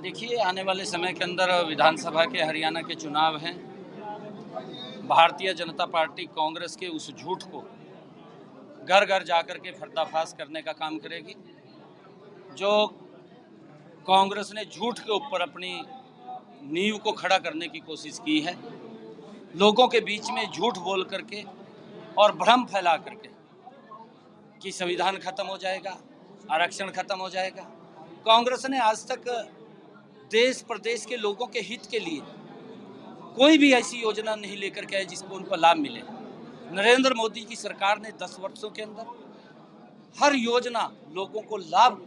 देखिए, आने वाले समय के अंदर विधानसभा के हरियाणा के चुनाव हैं। भारतीय जनता पार्टी कांग्रेस के उस झूठ को घर घर जाकर के पर्दाफाश करने का काम करेगी। जो कांग्रेस ने झूठ के ऊपर अपनी नींव को खड़ा करने की कोशिश की है, लोगों के बीच में झूठ बोल करके और भ्रम फैला करके कि संविधान खत्म हो जाएगा, आरक्षण खत्म हो जाएगा। कांग्रेस ने आज तक देश प्रदेश के लोगों के हित के लिए कोई भी ऐसी योजना नहीं लेकर के आए जिसको उनको लाभ मिले। नरेंद्र मोदी की सरकार ने 10 वर्षों के अंदर हर योजना लोगों को लाभ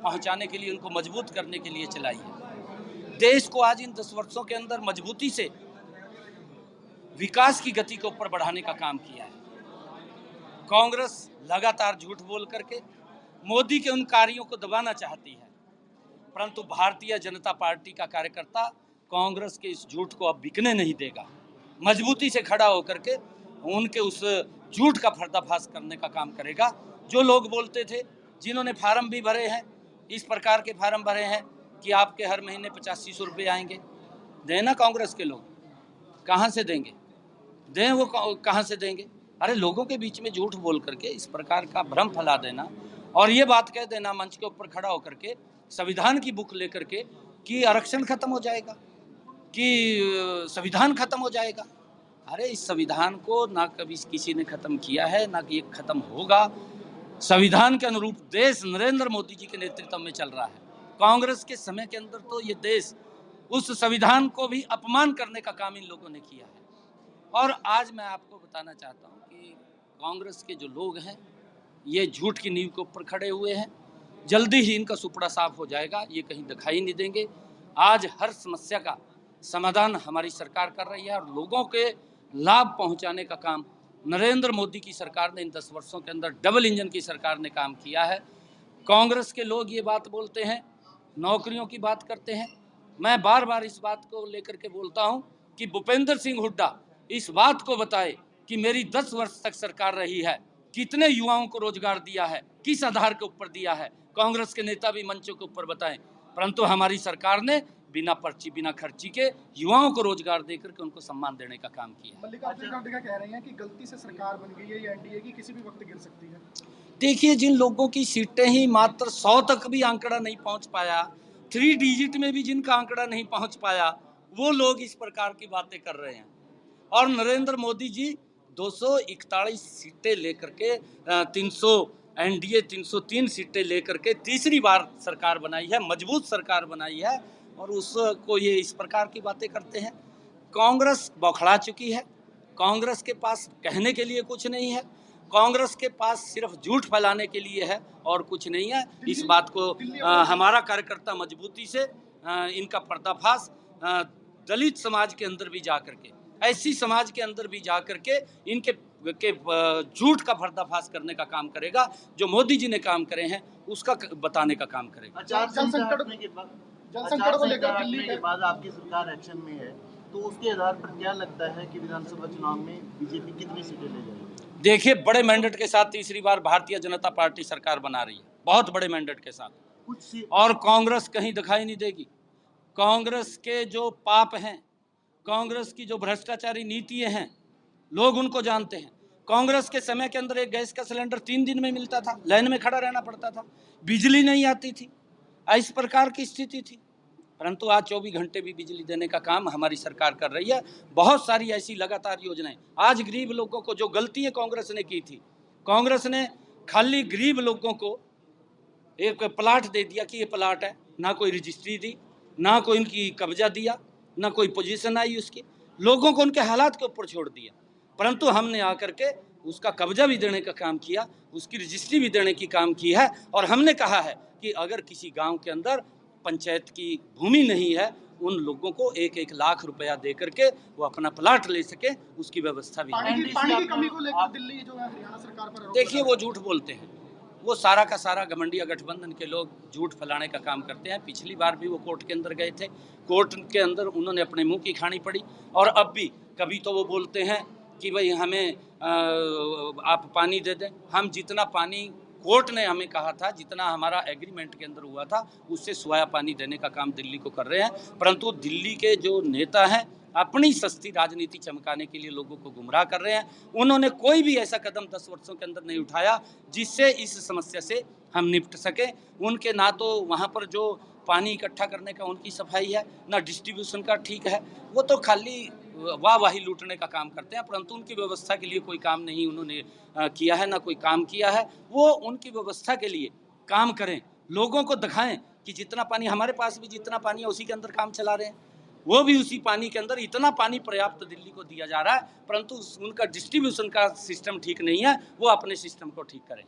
पहुंचाने के लिए, उनको मजबूत करने के लिए चलाई है। देश को आज इन 10 वर्षों के अंदर मजबूती से विकास की गति को ऊपर बढ़ाने का काम किया है। कांग्रेस लगातार झूठ बोल करके मोदी के उन कार्यों को दबाना चाहती है, परंतु भारतीय जनता पार्टी का कार्यकर्ता कांग्रेस के इस झूठ को अब बिकने नहीं देगा। मजबूती से खड़ा होकर के उनके उस झूठ का पर्दाफाश करने का काम करेगा। जो लोग बोलते थे, जिन्होंने फार्म भी भरे हैं, इस प्रकार के फार्म भरे हैं कि आपके हर महीने 8500 रुपये आएंगे, देना कांग्रेस के लोग कहाँ से देंगे? दें वो कहाँ से देंगे? अरे लोगों के बीच में झूठ बोल करके इस प्रकार का भ्रम फैला देना और ये बात कह देना मंच के ऊपर खड़ा होकर के संविधान की बुक लेकर के कि आरक्षण खत्म हो जाएगा, कि संविधान खत्म हो जाएगा। अरे इस संविधान को ना कभी किसी ने खत्म किया है, ना कि खत्म होगा। संविधान के अनुरूप देश नरेंद्र मोदी जी के नेतृत्व में चल रहा है। कांग्रेस के समय के अंदर तो ये देश उस संविधान को भी अपमान करने का काम इन लोगों ने किया है। और आज मैं आपको बताना चाहता हूँ कि कांग्रेस के जो लोग हैं, ये झूठ की नींव के ऊपर खड़े हुए हैं। जल्दी ही इनका सुपड़ा साफ हो जाएगा, ये कहीं दिखाई नहीं देंगे। आज हर समस्या का समाधान हमारी सरकार कर रही है और लोगों के लाभ पहुंचाने का काम नरेंद्र मोदी की सरकार ने इन 10 वर्षों के अंदर डबल इंजन की सरकार ने काम किया है। कांग्रेस के लोग ये बात बोलते हैं, नौकरियों की बात करते हैं। मैं बार बार इस बात को लेकर के बोलता हूं कि भूपेंद्र सिंह हुड्डा इस बात को बताए कि मेरी 10 वर्ष तक सरकार रही है, कितने युवाओं को रोजगार दिया है, किस आधार के ऊपर दिया है। कांग्रेस के नेता भी मंचों के ऊपर बताएं, परंतु हमारी सरकार ने बिना पर्ची बिना खर्ची के युवाओं को रोजगार देकर के उनको सम्मान देने का काम किया। मल्लिकार्जुन खड़गे कह रहे हैं कि गलती से सरकार बन गई है, ये एनडीए की किसी भी वक्त गिर सकती है। देखिए, जिन लोगों की सीटें ही मात्र 100 तक भी आंकड़ा नहीं पहुंच पाया, 3 डिजिट में भी जिनका आंकड़ा नहीं पहुंच पाया, वो लोग इस प्रकार की बातें कर रहे हैं। और नरेंद्र मोदी जी 241 सीटें लेकर के 300 एनडीए 303 सीटें लेकर के तीसरी बार सरकार बनाई है, मजबूत सरकार बनाई है, और उसको ये इस प्रकार की बातें करते हैं। कांग्रेस बौखला चुकी है। कांग्रेस के पास कहने के लिए कुछ नहीं है। कांग्रेस के पास सिर्फ झूठ फैलाने के लिए है और कुछ नहीं है। इस बात को हमारा कार्यकर्ता मजबूती से इनका पर्दाफाश दलित समाज के अंदर भी जा करके, ऐसी समाज के अंदर भी जा करके इनके झूठ का पर्दाफाश करने का काम करेगा। जो मोदी जी ने काम करे हैं उसका बताने का काम करेगा। जल संकट को लेकर दिल्ली के बाद आपकी सरकार एक्शन में है, तो उसके आधार पर क्या लगता है कि विधानसभा चुनाव में बीजेपी कितनी सीटें ले जाएगी? देखिए, बड़े मैंडेट के साथ तीसरी बार भारतीय जनता पार्टी सरकार बना रही है, बहुत बड़े मैंडेट के साथ, और कांग्रेस कहीं दिखाई नहीं देगी। कांग्रेस के जो पाप हैं, कांग्रेस की जो भ्रष्टाचारी नीतियां हैं, लोग उनको जानते हैं। कांग्रेस के समय के अंदर एक गैस का सिलेंडर 3 दिन में मिलता था, लाइन में खड़ा रहना पड़ता था, बिजली नहीं आती थी, इस प्रकार की स्थिति थी। परंतु आज 24 घंटे भी बिजली देने का काम हमारी सरकार कर रही है। बहुत सारी ऐसी लगातार योजनाएं। आज गरीब लोगों को जो गलतियां कांग्रेस ने की थी, कांग्रेस ने खाली गरीब लोगों को एक प्लाट दे दिया कि ये प्लाट है, ना कोई रजिस्ट्री दी, ना कोई इनकी कब्जा दिया, ना कोई पोजीशन आई उसकी, लोगों को उनके हालात के ऊपर छोड़ दिया। परंतु हमने आकर के उसका कब्जा भी देने का काम किया, उसकी रजिस्ट्री भी देने की काम की है, और हमने कहा है कि अगर किसी गांव के अंदर पंचायत की भूमि नहीं है, उन लोगों को 1-1 लाख रुपया दे करके वो अपना प्लाट ले सके, उसकी व्यवस्था भी पानी की कमी को लेकर दिल्ली जो है हरियाणा सरकार पर, देखिए वो झूठ बोलते हैं। वो सारा का सारा घमंडिया गठबंधन के लोग झूठ फैलाने का काम करते हैं। पिछली बार भी वो कोर्ट के अंदर गए थे, कोर्ट के अंदर उन्होंने अपने मुंह की खानी पड़ी, और अब भी कभी तो वो बोलते हैं कि भाई हमें आप पानी दे दें। हम जितना पानी कोर्ट ने हमें कहा था जितना हमारा एग्रीमेंट के अंदर हुआ था उससे सोया पानी देने का काम दिल्ली को कर रहे हैं, परंतु दिल्ली के जो नेता हैं अपनी सस्ती राजनीति चमकाने के लिए लोगों को गुमराह कर रहे हैं। उन्होंने कोई भी ऐसा कदम 10 वर्षों के अंदर नहीं उठाया जिससे इस समस्या से हम निपट सके। उनके ना तो वहाँ पर जो पानी इकट्ठा करने का उनकी सफाई है, ना डिस्ट्रीब्यूशन का ठीक है, वो तो खाली वाहवाही लूटने का काम करते हैं, परंतु उनकी व्यवस्था के लिए कोई काम नहीं उन्होंने किया है, ना कोई काम किया है। वो उनकी व्यवस्था के लिए काम करें, लोगों को दिखाएं कि जितना पानी हमारे पास भी जितना पानी है उसी के अंदर काम चला रहे हैं, वो भी उसी पानी के अंदर इतना पानी पर्याप्त दिल्ली को दिया जा रहा है, परंतु उनका डिस्ट्रीब्यूशन का सिस्टम ठीक नहीं है, वो अपने सिस्टम को ठीक करें।